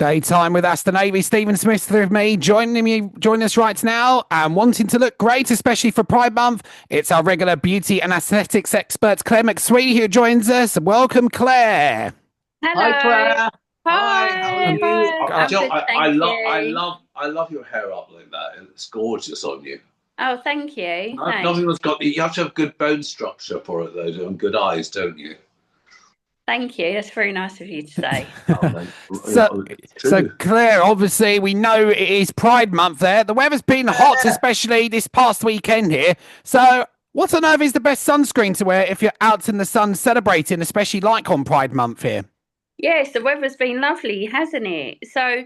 Daytime with Aston Navy, Stephen Smith with me, joining us right now and wanting to look great, especially for Pride Month. It's our regular beauty and aesthetics expert, Clare McSweeney, who joins us. Welcome, Claire. Hi, Hello. Claire. Hi, how are Hi. you? Hi. Do I'm you know, good, thank you. I love your hair up like that. It's gorgeous on you. Oh, thank you. Not Thanks. everyone's got. You have to have good bone structure for it, though, and good eyes, don't you? Thank you. That's very nice of you to say. Oh, man. So, It's so true. Claire, obviously we know it is Pride Month there. The weather's been hot, especially this past weekend here. So, what on earth is the best sunscreen to wear if you're out in the sun celebrating, especially like on Pride Month here? Yes, the weather's been lovely, hasn't it? So,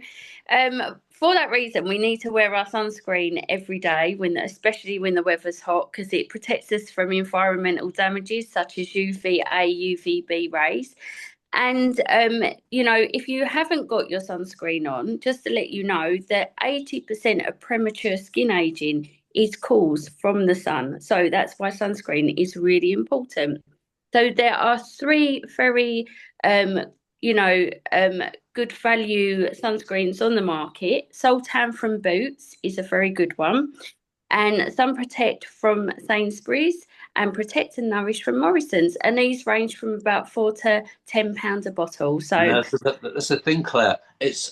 for that reason, we need to wear our sunscreen every day, especially when the weather's hot, because it protects us from environmental damages such as UVA, UVB rays. And if you haven't got your sunscreen on, just to let you know that 80% of premature skin aging is caused from the sun. So that's why sunscreen is really important. So there are three very um, you know, um, good value sunscreens on the market. Sultan from Boots is a very good one, and Sun Protect from Sainsbury's, and Protect and Nourish from Morrison's. And these range from about £4 to £10 a bottle. And So that's the thing, Claire.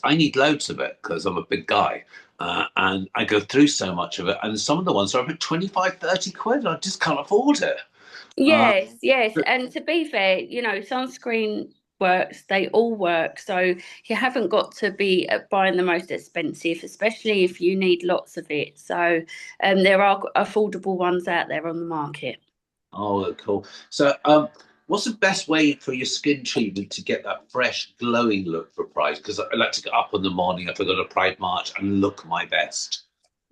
I need loads of it because I'm a big guy, and I go through so much of it. And some of the ones are about 25, 30 quid. I just can't afford it. Uh, yes, yes. And to be fair, sunscreen works, they all work. So you haven't got to be buying the most expensive, especially if you need lots of it. So there are affordable ones out there on the market. Oh, cool. So, what's the best way for your skin treatment to get that fresh, glowing look for Pride? Because I like to get up in the morning if I go to Pride March and look my best.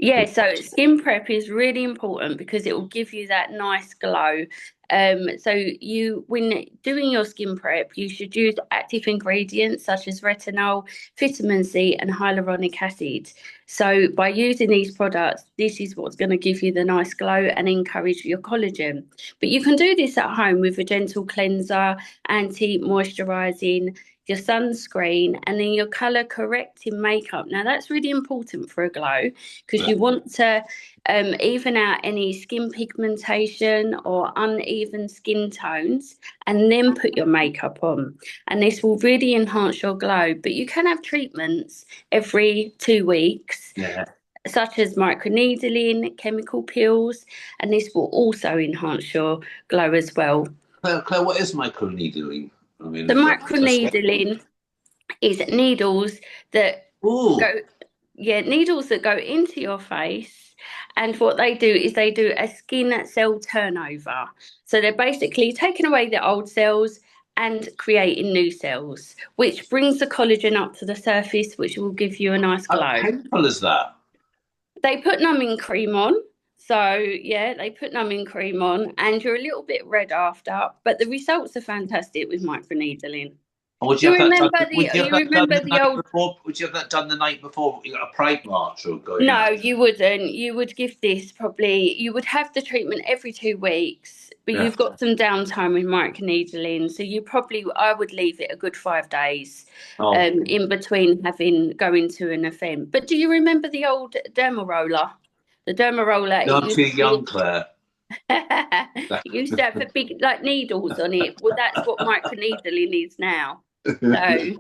Yeah, so skin prep is really important because it will give you that nice glow. When doing your skin prep, you should use active ingredients such as retinol, vitamin C, and hyaluronic acid. So, by using these products, this is what's going to give you the nice glow and encourage your collagen. But you can do this at home with a gentle cleanser, anti-moisturizing, your sunscreen, and then your color correcting makeup. Now, that's really important for a glow because Yeah. you want to even out any skin pigmentation or uneven skin tones and then put your makeup on. And this will really enhance your glow. But you can have treatments every 2 weeks, Yeah. such as microneedling, chemical peels, and this will also enhance your glow as well. Claire, what is microneedling? I The mean, what's that? microneedling is needles that Oh, go, yeah, needles that go into your face. And what they do is they do a skin cell turnover. So they're basically taking away the old cells and creating new cells, which brings the collagen up to the surface, which will give you a nice how glow. painful is that? They put numbing cream on. So, yeah, they put numbing cream on, and you're a little bit red after, but the results are fantastic with microneedling. Or would Do you you have that done? remember Would you have you that done remember the the night old. before? Would you have that done the night before you got a Pride March or going No, out? you wouldn't. You would give this probably, you would have the treatment every 2 weeks, but Yeah. you've got some downtime with microneedling. So I would leave it a good 5 days Oh, in between going to an event. But do you remember the old derma roller? The derma roller, no, I'm too young, Claire. it used to have a big like needles on it. Well, that's what microneedling is now. So.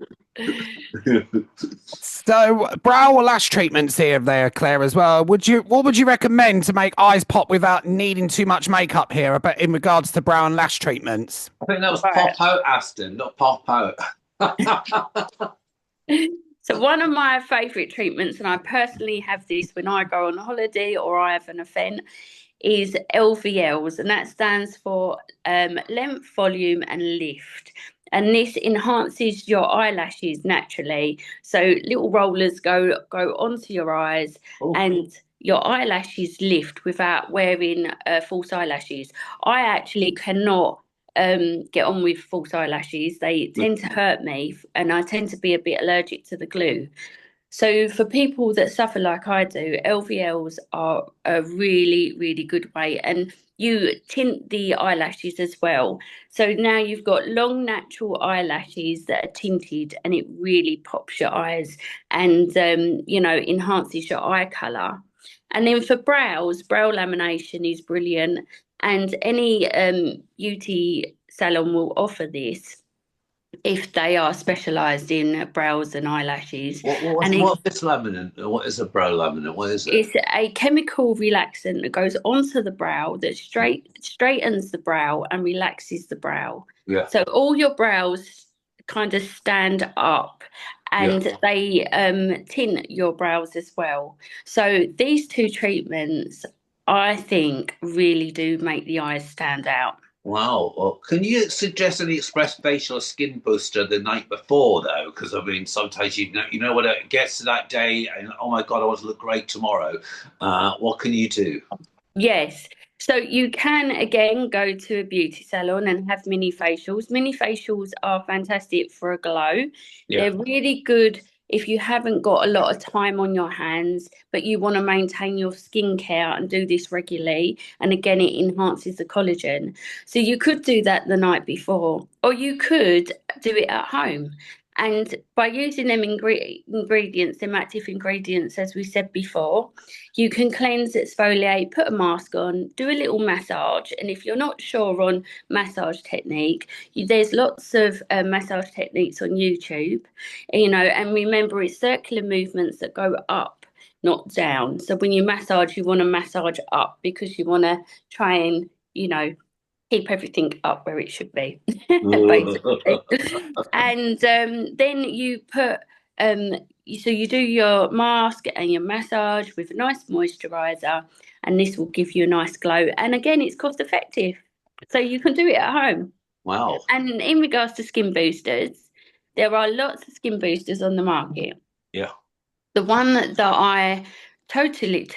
So, brow or lash treatments here, there, Claire, as well. What would you recommend to make eyes pop without needing too much makeup here? But in regards to brow and lash treatments. I think that was Right. pop out, Aston, not pop out. So one of my favourite treatments, and I personally have this when I go on holiday or I have an event, is LVLs, and that stands for length, volume, and lift. And this enhances your eyelashes naturally. So little rollers go onto your eyes, Oh, and your eyelashes lift without wearing false eyelashes. I actually cannot get on with false eyelashes. They tend to hurt me, and I tend to be a bit allergic to the glue. So for people that suffer like I do, LVLs are a really, really good way. And you tint the eyelashes as well. So now you've got long natural eyelashes that are tinted, and it really pops your eyes and enhances your eye colour. And then for brows, brow lamination is brilliant. And any beauty salon will offer this if they are specialised in brows and eyelashes. And What is laminate? What is a brow laminate? What is it? it's a chemical relaxant that goes onto the brow that straightens the brow and relaxes the brow. Yeah. So all your brows kind of stand up, and Yeah. they tint your brows as well. So these two treatments, I think, really do make the eyes stand out. Wow. Well, can you suggest any express facial or skin booster the night before, though? Because I mean, sometimes you know when it gets to that day, and oh my God, I want to look great tomorrow. What can you do? Yes. So you can again go to a beauty salon and have mini facials. Mini facials are fantastic for a glow. Yeah. They're really good if you haven't got a lot of time on your hands, but you want to maintain your skincare and do this regularly. And again, it enhances the collagen. So you could do that the night before, or you could do it at home. And by using them ingredients, them active ingredients, as we said before, you can cleanse, exfoliate, put a mask on, do a little massage. And if you're not sure on massage technique, there's lots of massage techniques on YouTube, and remember, it's circular movements that go up, not down. So when you massage, you want to massage up because you want to try and, keep everything up where it should be, basically. And then you put, so you do your mask and your massage with a nice moisturizer, and this will give you a nice glow. And again, it's cost effective, so you can do it at home. Wow. And in regards to skin boosters, there are lots of skin boosters on the market. Yeah. The one that I totally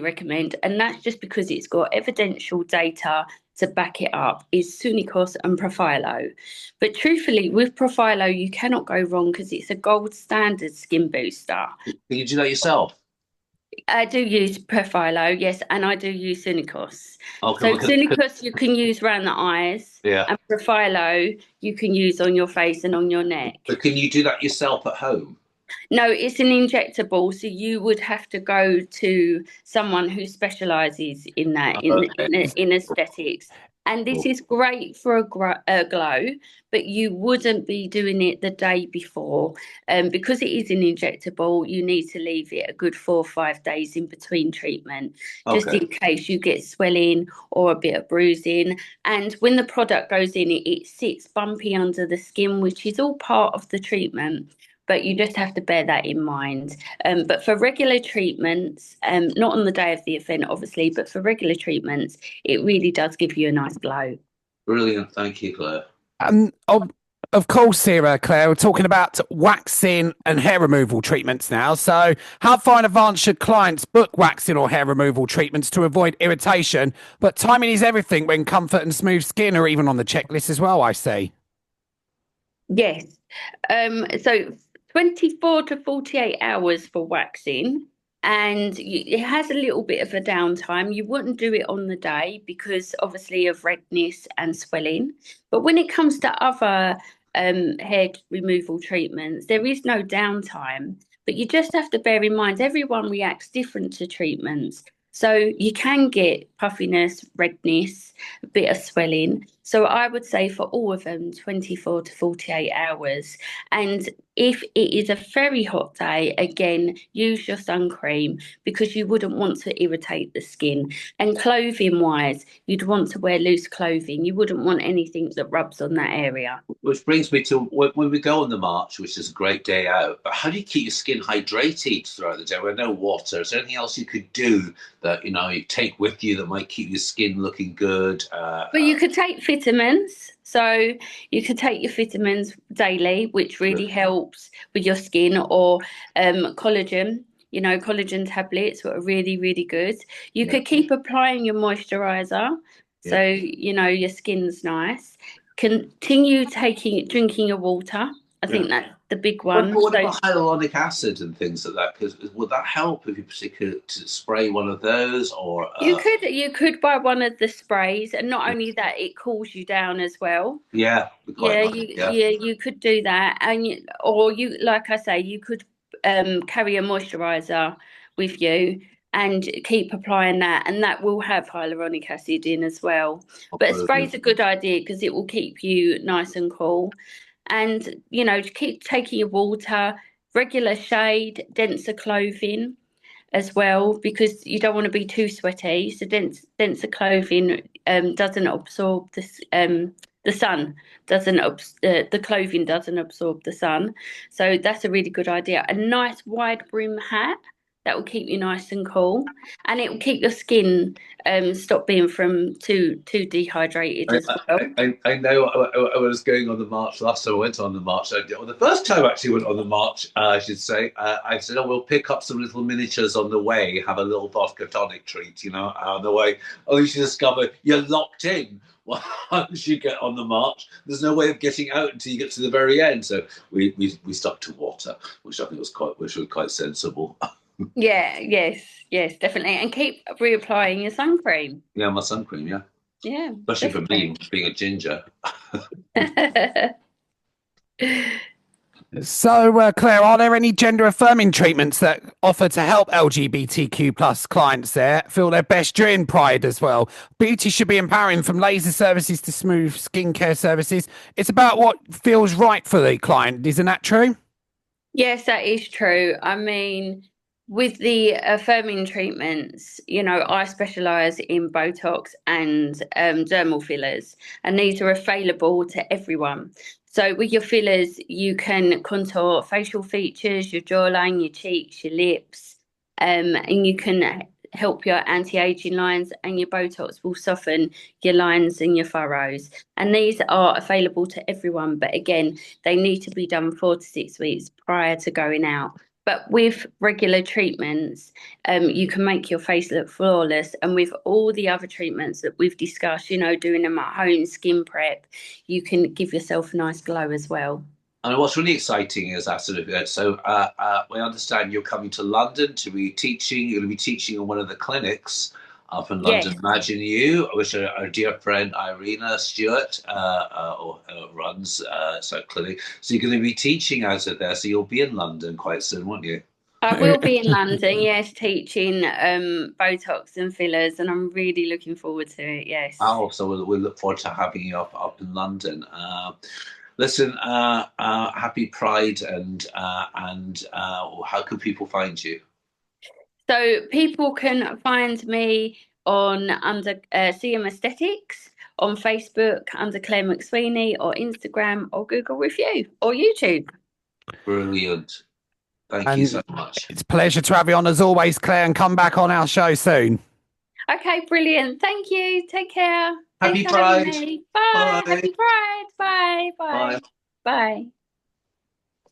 recommend, and that's just because it's got evidential data to back it up, is Sunicos and Profilo. But truthfully, with Profilo, you cannot go wrong because it's a gold standard skin booster. Can you do that yourself? I do use Profilo, yes, and I do use Sunicos. Okay. So Sunicos you can use around the eyes, Yeah. and Profilo you can use on your face and on your neck. But can you do that yourself at home? No, it's an injectable, so you would have to go to someone who specialises in that, in aesthetics. And this is great for a glow, but you wouldn't be doing it the day before. Because it is an injectable, you need to leave it a good 4 or 5 days in between treatment, just in case you get swelling or a bit of bruising. And when the product goes in, it sits bumpy under the skin, which is all part of the treatment. But you just have to bear that in mind. But for regular treatments, not on the day of the event, obviously, but for regular treatments, it really does give you a nice glow. Brilliant. Thank you, Claire. Of course, here, Claire, we're talking about waxing and hair removal treatments now. So how far in advance should clients book waxing or hair removal treatments to avoid irritation? But timing is everything when comfort and smooth skin are even on the checklist as well, I see. Yes. So 24 to 48 hours for waxing, and it has a little bit of a downtime. You wouldn't do it on the day because obviously of redness and swelling. But when it comes to other hair removal treatments, there is no downtime. But you just have to bear in mind everyone reacts different to treatments. So you can get puffiness, redness, a bit of swelling. So I would say for all of them, 24 to 48 hours. And if it is a very hot day, again, use your sun cream because you wouldn't want to irritate the skin. And clothing wise, you'd want to wear loose clothing. You wouldn't want anything that rubs on that area. Which brings me to when we go on the march, which is a great day out, but how do you keep your skin hydrated throughout the day with no water? Is there anything else you could do that, you take with you that might keep your skin looking good? But you could take vitamins. So you could take your vitamins daily, which really helps with your skin, or collagen. Collagen tablets are really, really good. You could keep applying your moisturizer, so your skin's nice. Continue drinking your water. I think that's the big What, one. what So about hyaluronic acid and things like that? Because would that help if you particularly to spray one of those, or you could buy one of the sprays, and not only that, it cools you down as well. yeah, be quite Yeah, nice. Yeah, you could do that, and or you, like I say, you could carry a moisturizer with you and keep applying that, and that will have hyaluronic acid in as well. But a spray's a brilliant. good idea because it will keep you nice and cool, and keep taking your water, regular shade, denser clothing as well, because you don't want to be too sweaty. So denser clothing doesn't absorb this the sun doesn't the clothing doesn't absorb the sun. So that's a really good idea. A nice wide brim hat that will keep you nice and cool, and it will keep your skin stop being from too dehydrated as well. I know I was going on the march last time I went on the march. Well, the first time I actually went on the march, I should say, I said, oh, we'll pick up some little miniatures on the way, have a little vodka tonic treat, on the way. Only to discover you're locked in once you get on the march. There's no way of getting out until you get to the very end. So we stuck to water, which I think was quite sensible. Yeah, yes, definitely, and keep reapplying your sun cream. Yeah, my sun cream, yeah. Yeah, Especially for me, being a ginger. definitely. So, Claire, are there any gender affirming treatments that offer to help LGBTQ plus clients there feel their best during Pride as well? Beauty should be empowering, from laser services to smooth skincare services. It's about what feels right for the client. Isn't that true? Yes, that is true. I mean, with the affirming treatments, I specialize in Botox and dermal fillers, and these are available to everyone. So with your fillers, you can contour facial features, your jawline, your cheeks, your lips, and you can help your anti-aging lines, and your Botox will soften your lines and your furrows. And these are available to everyone, but again, they need to be done 4 to 6 weeks prior to going out. But with regular treatments, you can make your face look flawless. And with all the other treatments that we've discussed, doing them at home, skin prep, you can give yourself a nice glow as well. And what's really exciting is that we understand you're coming to London to be teaching. You're going to be teaching in one of the clinics up in Yes. London. Imagine you, which our dear friend Irina Stewart runs clinic. So you're going to be teaching out of there. So you'll be in London quite soon, won't you? I will be in London, yes, teaching Botox and fillers, and I'm really looking forward to it. Yes. Oh, so we'll look forward to having you up in London. Listen, happy Pride, and how can people find you? So people can find me under CM Aesthetics, on Facebook under Clare McSweeney, or Instagram, or Google Review, or YouTube. Brilliant. Thank you so much. It's a pleasure to have you on as always, Claire, and come back on our show soon. Okay, brilliant. Thank you. Take care. Happy Thanks for having Pride. me. Bye. Bye. Happy Pride. Bye. Bye. Bye. Bye.